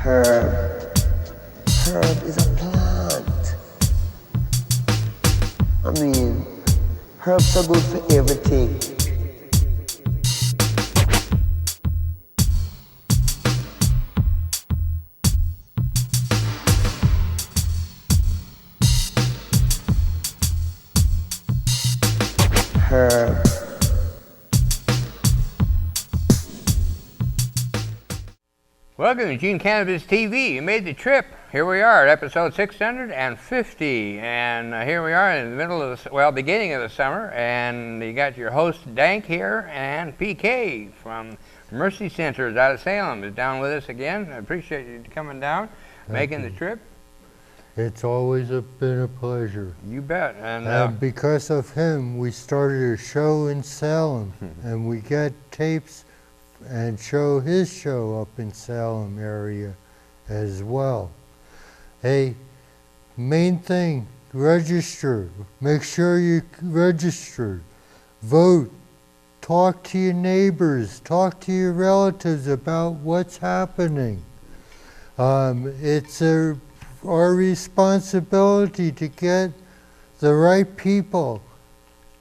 Herb. Herb is a plant. I mean, herbs are good for everything. Herb. Welcome to Eugene Cannabis TV. You made the trip. Here we are at episode 650, and here we are in the middle of the, beginning of the summer, and you got your host DanK here, and Peke from Mercy Centers out of Salem is down with us again. I appreciate you coming down, making the trip. It's always been a pleasure. You bet. And because of him, we started a show in Salem, and we get tapes and show his show up in Salem area as well. Hey, main thing, register. Make sure you register. Vote. Talk to your neighbors. Talk to your relatives about what's happening. It's our responsibility to get the right people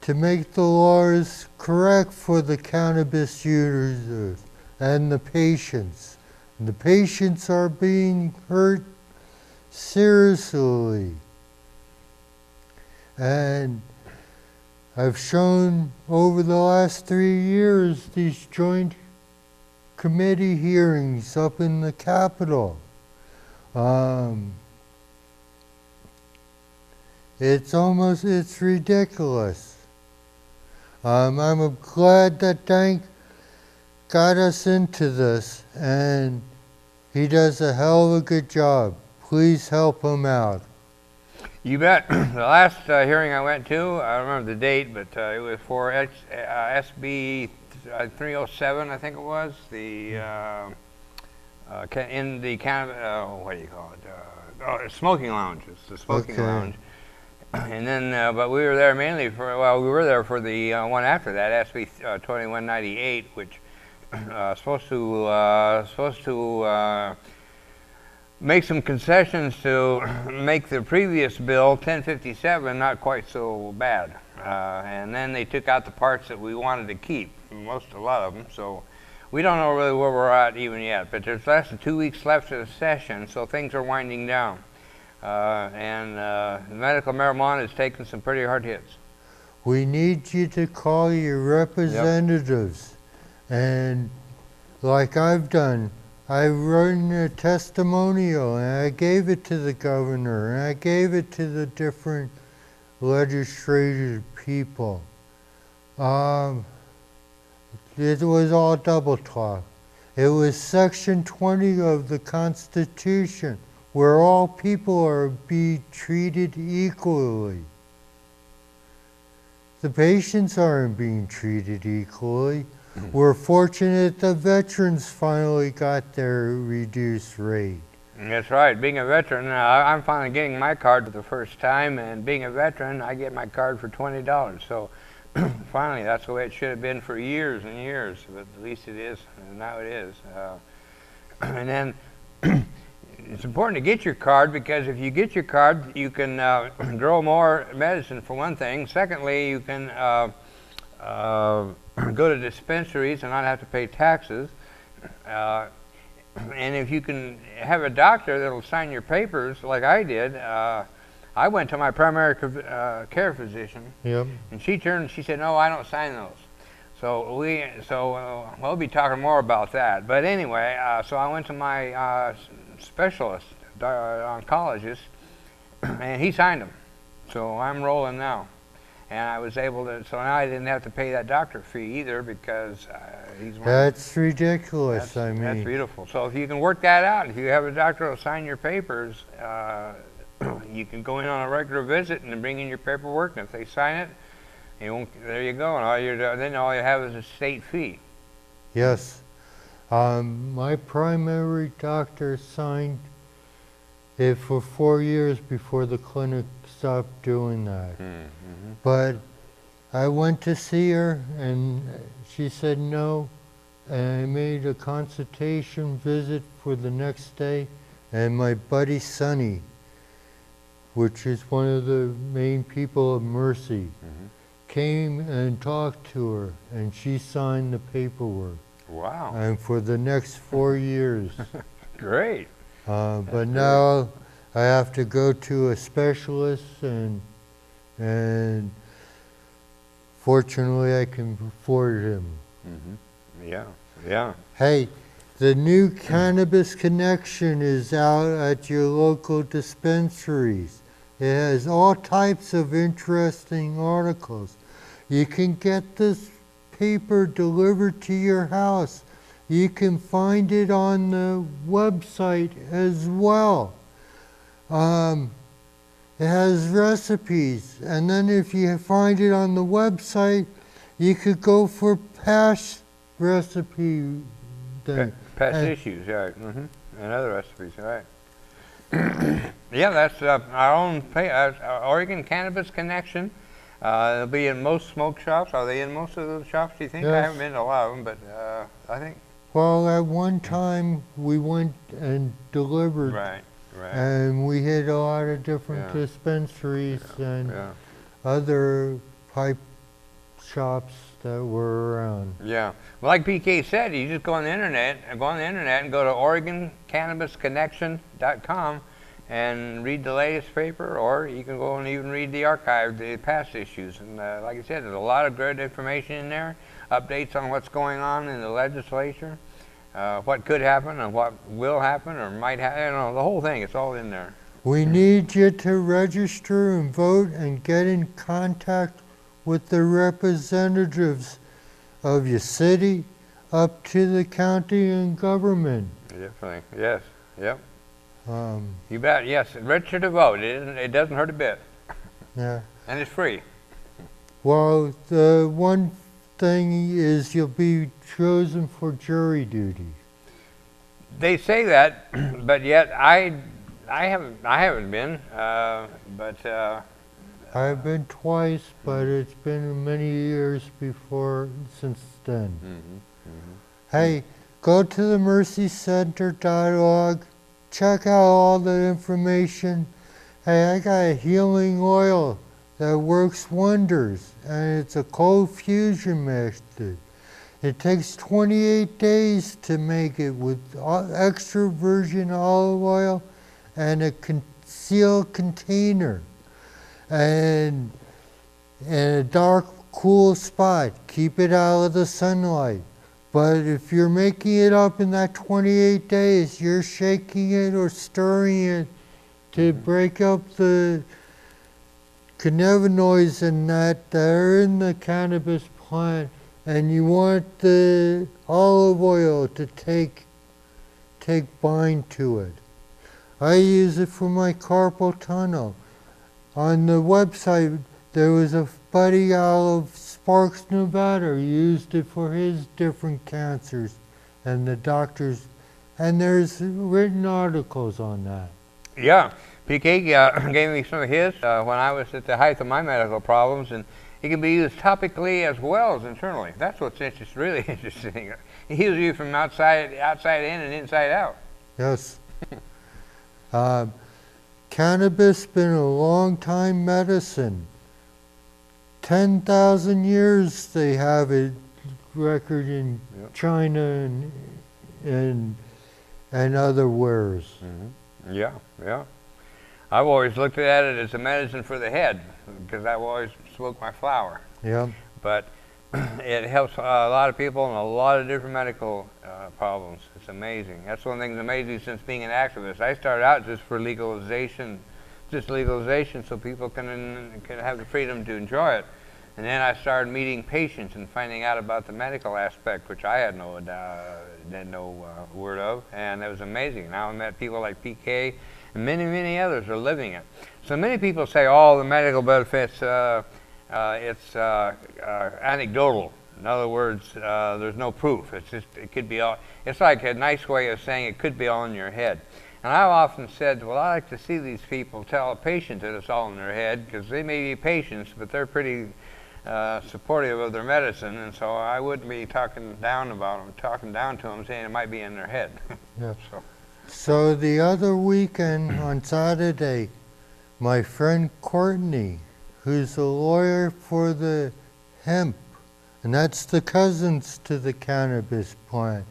to make the laws correct for the cannabis users and the patients. And the patients are being hurt seriously. And I've shown over the last 3 years these joint committee hearings up in the Capitol. It's ridiculous. I'm glad that DanK got us into this, and he does a hell of a good job. Please help him out. you bet. The last hearing I went to, I don't remember the date, but it was for SB 307, I think it was, the in the what do you call it? Smoking lounges, the smoking lounge. And then, but we were there mainly for, we were there for the one after that, SB 2198, which supposed to make some concessions to make the previous bill, 1057, not quite so bad. And then they took out the parts that we wanted to keep, a lot of them. So we don't know really where we're at even yet, but there's less than 2 weeks left of the session, so things are winding down. Medical marijuana is taking some pretty hard hits. We need you to call your representatives. And like I've done, I wrote a testimonial and I gave it to the governor and I gave it to the different legislative people. It was all double talk. It was Section 20 of the Constitution, where all people are being treated equally. The patients aren't being treated equally. We're fortunate the veterans finally got their reduced rate. That's right. Being a veteran, I'm finally getting my card for the first time, and being a veteran, I get my card for $20. So finally, that's the way it should have been for years and years, but at least it is, and now it is. And then it's important to get your card, because if you get your card, you can grow more medicine, for one thing. Secondly, you can go to dispensaries and not have to pay taxes. And if you can have a doctor that'll sign your papers, like I did, I went to my primary care physician, and she said, "No, I don't sign those." So we'll be talking more about that. But anyway, so I went to my specialist, oncologist, and he signed them. So I'm rolling now. And I was able to, so now I didn't have to pay that doctor fee either, because he's one. That's ridiculous, I mean. That's beautiful. So if you can work that out, if you have a doctor who'll sign your papers, you can go in on a regular visit and bring in your paperwork, and if they sign it, there you go, and then all you have is a state fee. Yes. My primary doctor signed it for 4 years before the clinic stopped doing that. But I went to see her, and she said, "No, and I made a consultation visit for the next day, and my buddy Sonny, which is one of the main people of Mercy, came and talked to her, and she signed the paperwork. Wow. And for the next 4 years. Great. But now I have to go to a specialist, and fortunately I can afford him. Yeah, yeah. Hey, the new Cannabis Connection is out at your local dispensaries. It has all types of interesting articles. You can get this paper delivered to your house. You can find it on the website as well. It has recipes, and then if you find it on the website, you could go for past recipe. Past issues, right. And other recipes, right. Yeah, that's our own Oregon Cannabis Connection. It'll be in most smoke shops. Are they in most of those shops, do you think? Yes. I haven't been to a lot of them, but I think. Well, at one time we went and delivered, Right. and we hit a lot of different dispensaries and other pipe shops that were around. Yeah. Well, like Peke said, you just go on the internet and go to OregonCannabisConnection.com and read the latest paper, or you can go and even read the archive, the past issues. And like I said, there's a lot of good information in there, updates on what's going on in the legislature, what could happen and what will happen or might happen, you know, the whole thing, it's all in there. We need you to register and vote and get in contact with the representatives of your city up to the county and government. Definitely, yes, yep. You bet, yes, register to vote. It doesn't hurt a bit. Yeah. And it's free. Well, the one thing is you'll be chosen for jury duty. They say that, but yet I haven't been, but I've been twice, but it's been many years since then. Hey, go to the mercycenter.org, check out all the information. Hey, I got a healing oil that works wonders, and it's a cold fusion method. It takes 28 days to make it with extra virgin olive oil and a sealed container. And in a dark, cool spot. Keep it out of the sunlight. But if you're making it up in that 28 days, you're shaking it or stirring it to break up the cannabinoids and that are in the cannabis plant, and you want the olive oil to take bind to it. I use it for my carpal tunnel. On the website, there was a buddy out of Sparks, Nevada, who used it for his different cancers, and the doctors, and there's written articles on that. Yeah, Peke gave me some of his when I was at the height of my medical problems, and it can be used topically as well as internally. That's what's really interesting. It heals you from outside in and inside out. Yes. Cannabis been a long time medicine. 10,000 years they have it record in China and other wares. Yeah, yeah. I've always looked at it as a medicine for the head because I've always smoked my flower. Yeah. But it helps a lot of people in a lot of different medical problems. It's amazing. That's one thing that's amazing since being an activist. I started out just for legalization, so people can have the freedom to enjoy it. And then I started meeting patients and finding out about the medical aspect, which I had no word of, and it was amazing. Now I met people like Peke, and many, many others are living it. So many people say, oh, the medical benefits, it's anecdotal. In other words, there's no proof. It's just, it could be all, it's like a nice way of saying it could be all in your head. And I've often said, well, I like to see these people tell a patient that it's all in their head, because they may be patients, but they're pretty supportive of their medicine, and so I wouldn't be talking down to them, saying it might be in their head. Yeah. So the other weekend on Saturday, my friend Courtney, who's a lawyer for the hemp, and that's the cousins to the cannabis plant,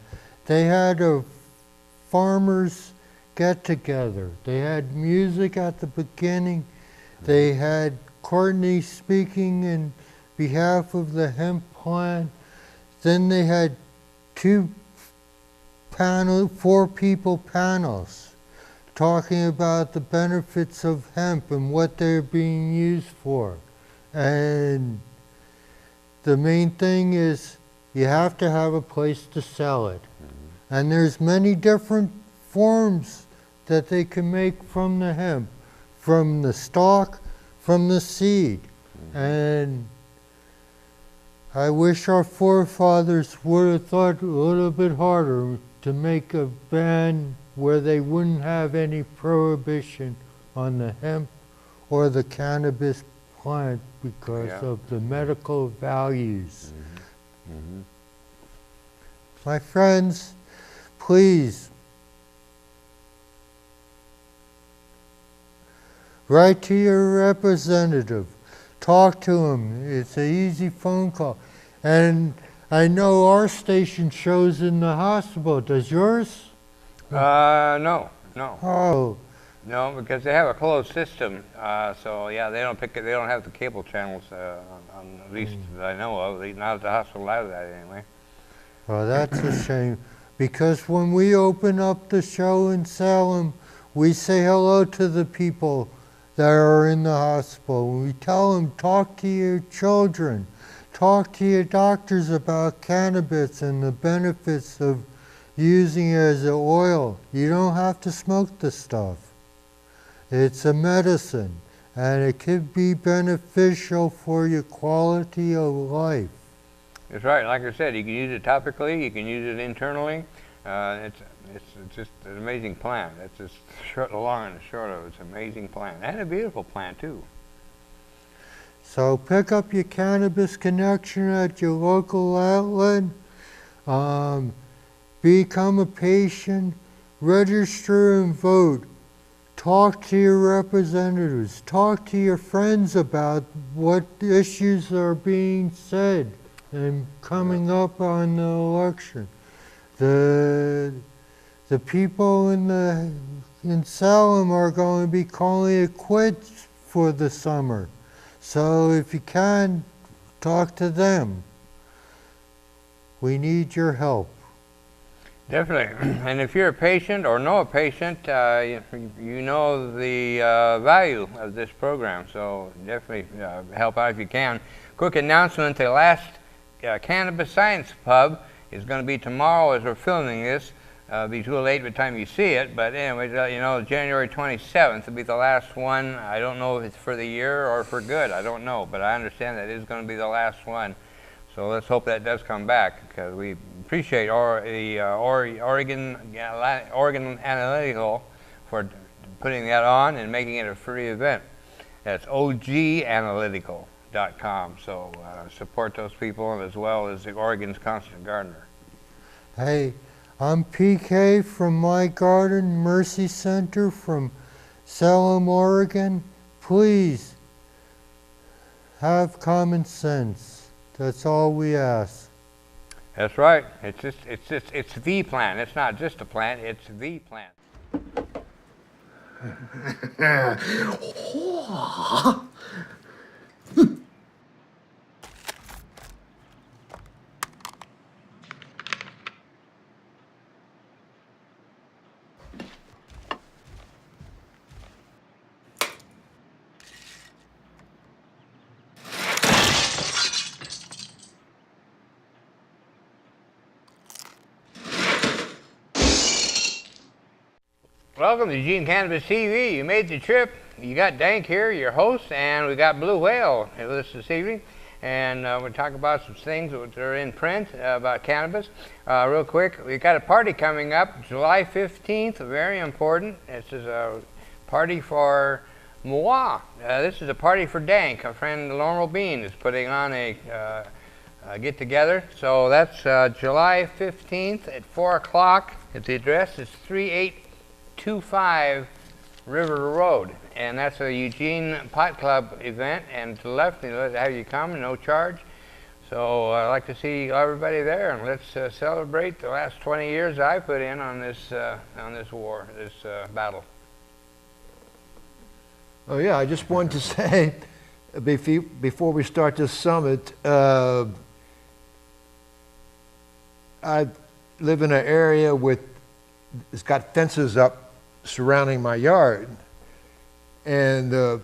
they had a farmers get together. They had music at the beginning. They had Courtney speaking in behalf of the hemp plant. Then they had 4 people panels talking about the benefits of hemp and what they're being used for. And the main thing is you have to have a place to sell it. And there's many different forms that they can make from the hemp, from the stalk, from the seed. And I wish our forefathers would have thought a little bit harder to make a ban where they wouldn't have any prohibition on the hemp or the cannabis plant because of the medical values. My friends, please write to your representative. Talk to him. It's an easy phone call. And I know our station shows in the hospital. Does yours? No. Oh. No, because they have a closed system. So yeah, they don't pick it. They don't have the cable channels, on at least that I know of. Not at the hospital I was at, anyway. Well, that's a shame. Because when we open up the show in Salem, we say hello to the people that are in the hospital. We tell them, talk to your children, talk to your doctors about cannabis and the benefits of using it as an oil. You don't have to smoke the stuff. It's a medicine, and it could be beneficial for your quality of life. That's right. Like I said, you can use it topically, you can use it internally. It's just an amazing plant. It's just the long and the short of it. It's an amazing plant. And a beautiful plant, too. So pick up your Cannabis Connection at your local outlet. Become a patient. Register and vote. Talk to your representatives. Talk to your friends about what issues are being said and coming up on the election. The people in Salem are going to be calling it quits for the summer. So if you can, talk to them. We need your help. Definitely. And if you're a patient or know a patient, you know the value of this program. So definitely help out if you can. Quick announcement, the last Cannabis Science Pub is going to be tomorrow as we're filming this. Be too late by the time you see it, but anyway, you know, January 27th will be the last one. I don't know if it's for the year or for good. I don't know, but I understand that it is going to be the last one. So let's hope that does come back, because we appreciate Oregon Analytical for putting that on and making it a free event. That's oganalytical.com. So support those people, as well as the Oregon's Constant Gardener. Hey, I'm Peke from My Garden Mercy Center from Salem, Oregon. Please have common sense. That's all we ask. That's right. It's the plant. It's not just a plant. It's the plant. Welcome to Eugene Cannabis TV. You made the trip. You got DanK here, your host, and we got Blue Whale with us this evening. And we'll talk about some things that are in print about cannabis. Real quick, we got a party coming up July 15th, very important. This is a party for Moi. This is a party for DanK. A friend, Laurel Bean, is putting on a get-together. So that's July 15th at 4 o'clock. The address is 3825 River Road. And that's a Eugene Pot Club event. And to the left, they let have you come, no charge. So I'd like to see everybody there, and let's celebrate the last 20 years I put in on this war, this battle. Oh yeah, I just wanted to say, before we start this summit, I live in an area it's got fences up surrounding my yard, and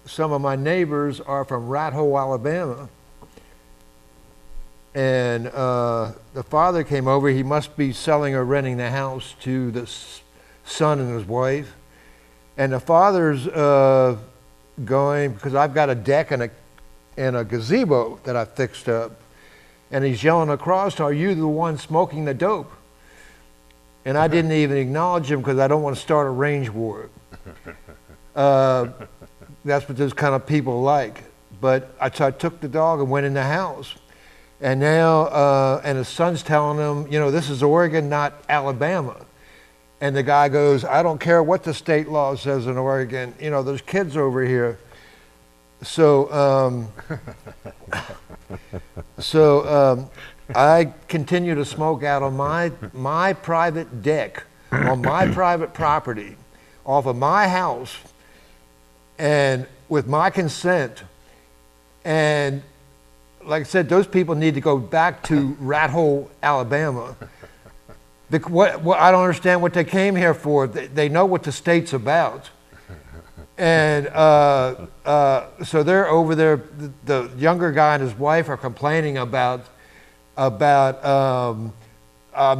some of my neighbors are from Rat Hole, Alabama. And the father came over. He must be selling or renting the house to the son and his wife. And the father's going, because I've got a deck and a gazebo that I fixed up. And he's yelling across, "Are you the one smoking the dope?" And I didn't even acknowledge him because I don't want to start a range war. That's what those kind of people like. But I took the dog and went in the house. And now, and his son's telling him, you know, this is Oregon, not Alabama. And the guy goes, "I don't care what the state law says in Oregon. You know, there's kids over here." So, I continue to smoke out on my private deck, on my private property, off of my house, and with my consent. And like I said, those people need to go back to Rat Hole, Alabama. I don't understand what they came here for. They know what the state's about. And so they're over there. The younger guy and his wife are complaining about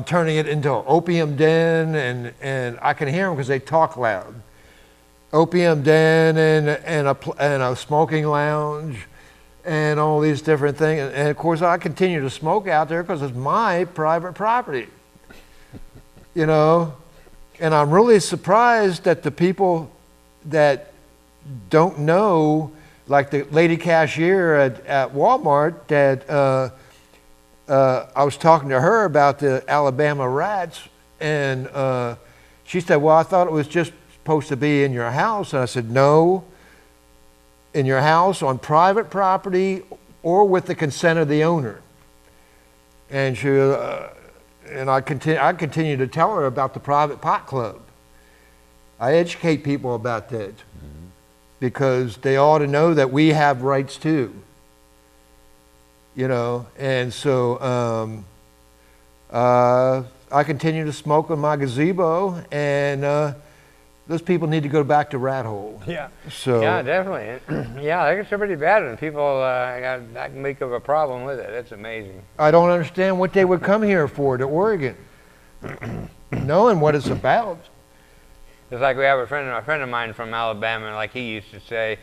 turning it into an opium den, and I can hear them because they talk loud. Opium den and a smoking lounge and all these different things. And of course I continue to smoke out there because it's my private property. You know, and I'm really surprised that the people that don't know, like the lady cashier at Walmart, that I was talking to her about the Alabama rats, and she said, "Well, I thought it was just supposed to be in your house." And I said, "No, in your house, on private property, or with the consent of the owner." And she, and I continue to tell her about the private pot club. I educate people about that, because they ought to know that we have rights too. You know, and so I continue to smoke in my gazebo, and those people need to go back to Rat Hole. Yeah. So yeah, definitely. Yeah, I think it's pretty bad, and people got that big of a problem with it. It's amazing. I don't understand what they would come here for, to Oregon, knowing what it's about. It's like we have a friend of mine from Alabama, and like he used to say,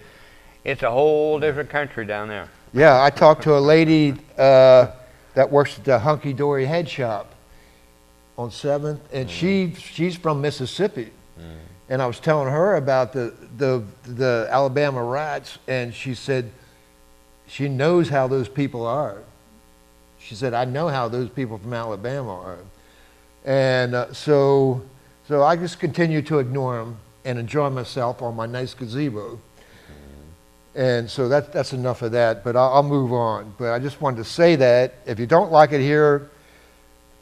it's a whole different country down there. Yeah, I talked to a lady that works at the Hunky Dory Head Shop on 7th, and she's from Mississippi. And I was telling her about the Alabama rats, and she said she knows how those people are. She said, "I know how those people from Alabama are." And so I just continue to ignore them and enjoy myself on my nice gazebo. And so that's enough of that, but I'll move on. But I just wanted to say that if you don't like it here,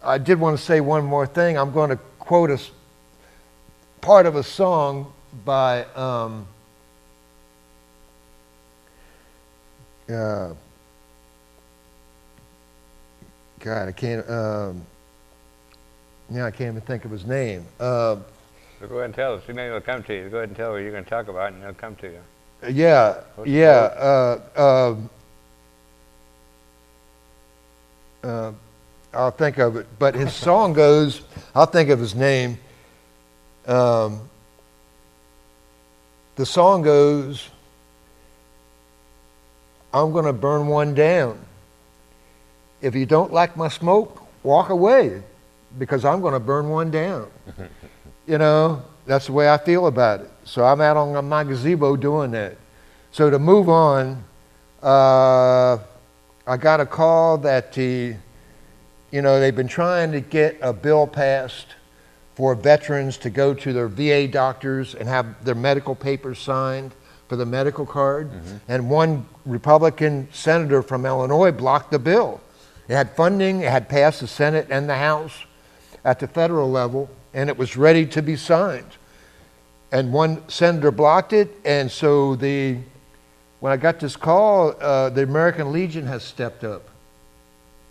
I did want to say one more thing. I'm going to quote a part of a song by God, I can't I can't even think of his name. So go ahead and tell us. Maybe it'll come to you. Go ahead and tell what you're going to talk about, and it'll come to you. I'll think of it. But his song goes, I'll think of his name. The song goes, "I'm going to burn one down. If you don't like my smoke, walk away, because I'm going to burn one down." You know, that's the way I feel about it. So I'm out on my gazebo doing that. So to move on, I got a call that they've been trying to get a bill passed for veterans to go to their VA doctors and have their medical papers signed for the medical card. And one Republican senator from Illinois blocked the bill. It had funding, it had passed the Senate and the House at the federal level, and it was ready to be signed. And one senator blocked it, and so when I got this call, the American Legion has stepped up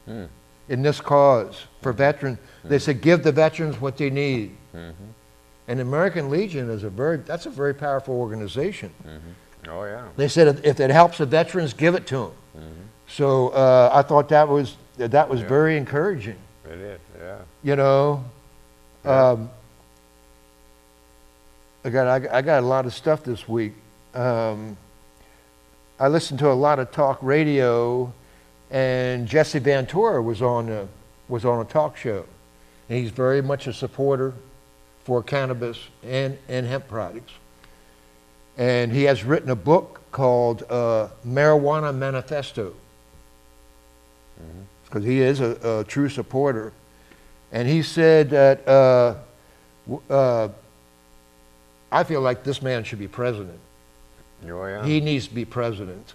in this cause for veterans. They said, give the veterans what they need. And the American Legion is that's a very powerful organization. Oh, yeah. They said if it helps the veterans, give it to them. So I thought that was very encouraging. It is, yeah. You know, I got a lot of stuff this week. I listened to a lot of talk radio, and Jesse Ventura was on a talk show, and he's very much a supporter for cannabis and hemp products. And he has written a book called Marijuana Manifesto, because he is a true supporter. And he said that I feel like this man should be president. Oh, yeah. He needs to be president.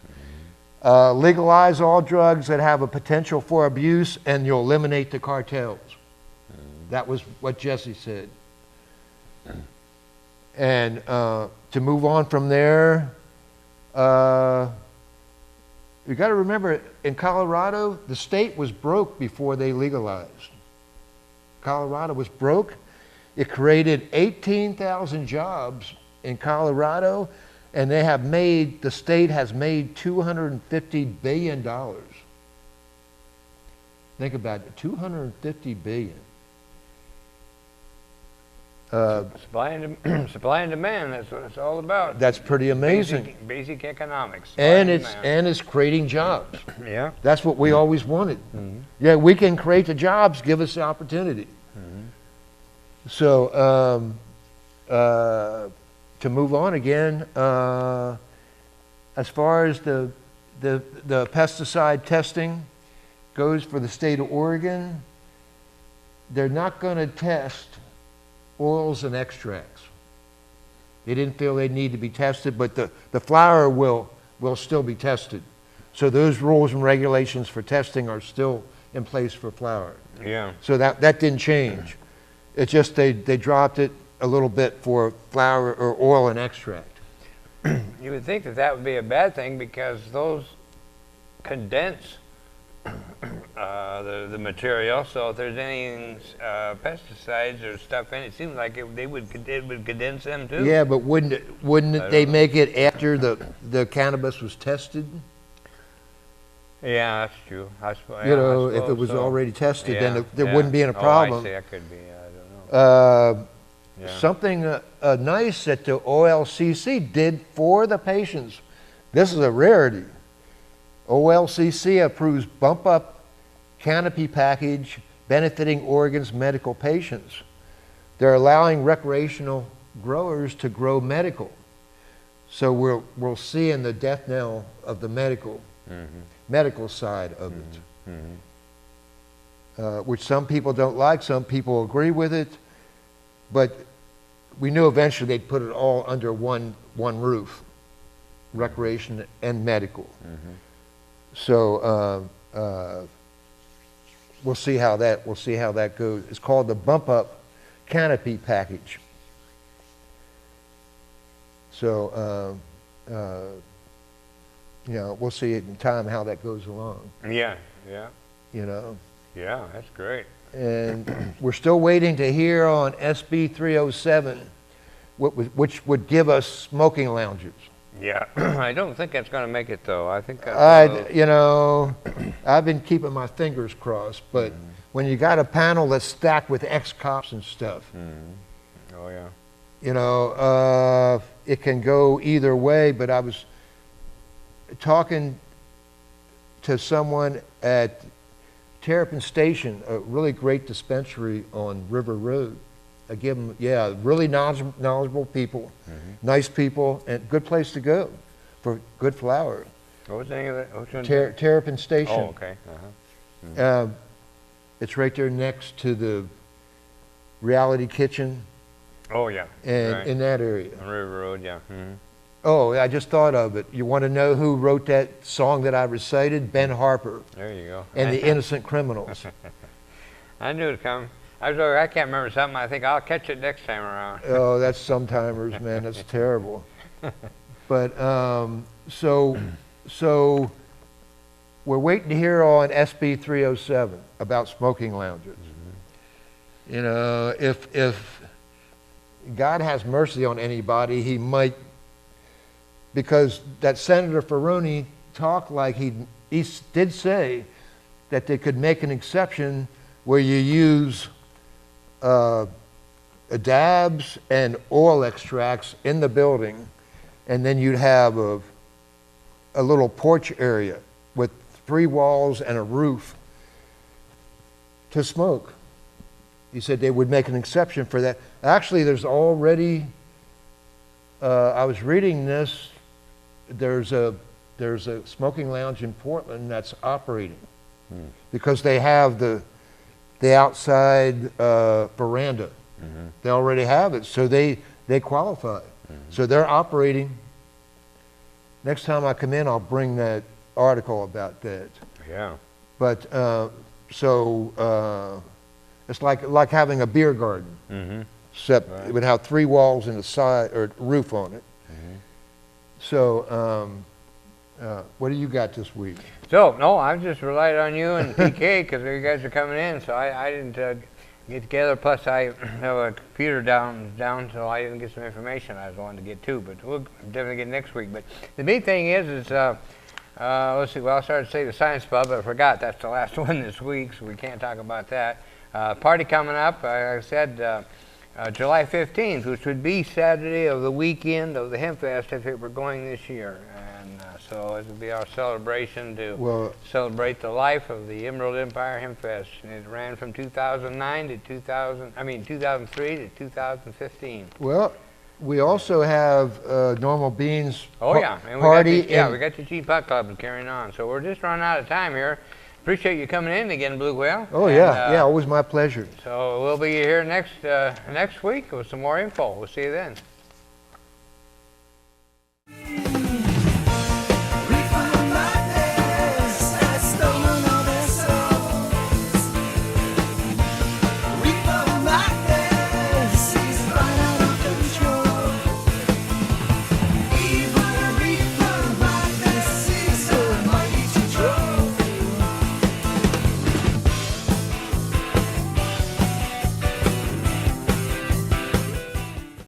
Legalize all drugs that have a potential for abuse, and you'll eliminate the cartels. That was what Jesse said. And to move on from there, you got to remember, in Colorado, the state was broke before they legalized. Colorado was broke. It created 18,000 jobs in Colorado, and the state has made $250 billion. Think about it, $250 billion. Supply and demand, that's what it's all about. That's pretty amazing. Basic economics. And it's creating jobs. Yeah. That's what we always wanted. Yeah, we can create the jobs, give us the opportunity. So to move on again, as far as the pesticide testing goes for the state of Oregon, they're not going to test oils and extracts. They didn't feel they need to be tested, but the flower will still be tested. So those rules and regulations for testing are still in place for flower. Yeah. So that didn't change. It's just they dropped it a little bit for flower or oil and extract. You would think that would be a bad thing, because those condense the material. So if there's any pesticides or stuff in it, it seems like it would condense them too. Yeah, but wouldn't they make it after the cannabis was tested? Yeah, that's true. I suppose, You know, if it was already tested, then there wouldn't be any problem. Oh, I see. That could be. I don't know. Something nice that the OLCC did for the patients. This is a rarity. OLCC approves bump up canopy package benefiting Oregon's medical patients. They're allowing recreational growers to grow medical. So we'll see in the death knell of the medical side of it, which some people don't like, some people agree with it, but we knew eventually they'd put it all under one roof, recreation and medical. So we'll see how that goes. It's called the bump up canopy package. So we'll see in time how that goes along. Yeah. Yeah, that's great. And we're still waiting to hear on SB 307, which would give us smoking lounges. Yeah, I don't think that's going to make it though. I think I've been keeping my fingers crossed, but when you got a panel that's stacked with ex-cops and stuff, oh yeah, it can go either way. But I was talking to someone at Terrapin Station, a really great dispensary on River Road, I give them, yeah, really knowledgeable people, nice people, and good place to go for good flower. What was the name of it? Which one? Terrapin Station. Oh, okay. Uh-huh. It's right there next to the Reality Kitchen. Oh, yeah. And right. in that area. On River Road, yeah. Oh, I just thought of it. You want to know who wrote that song that I recited? Ben Harper. There you go. And the Innocent Criminals. I knew it'd come. I can't remember something. I think I'll catch it next time around. Oh, that's sometimers, man. That's terrible. But so we're waiting to hear on SB 307 about smoking lounges. You know, if God has mercy on anybody, he might, because that Senator Ferroni talked like he did say that they could make an exception where you use dabs and oil extracts in the building, and then you'd have a little porch area with 3 walls and a roof to smoke. He said they would make an exception for that. Actually, there's already, I was reading this, there's a smoking lounge in Portland that's operating because they have the outside veranda. They already have it, so they qualify. So they're operating. Next time I come in, I'll bring that article about that. Yeah. But it's like having a beer garden, except it would have 3 walls and a side or roof on it. So, what do you got this week? So, no, I just relied on you and Peke because you guys are coming in, so I didn't get together. Plus, I have a computer down, so I didn't get some information I was wanting to get to, but we'll definitely get next week. But the big thing is let's see, well, I started to say the Science Pub, but I forgot that's the last one this week, so we can't talk about that. Party coming up, like I said, July 15th, which would be Saturday of the weekend of the Hemp Fest if it were going this year. And so it would be our celebration to celebrate the life of the Emerald Empire Hemp Fest. And it ran from 2003 to 2015. Well, we also have Normal Beans and party. We got the Eugene Pot Club carrying on. So we're just running out of time here. Appreciate you coming in again, Blue Whale. Oh, yeah, always my pleasure. So we'll be here next week with some more info. We'll see you then.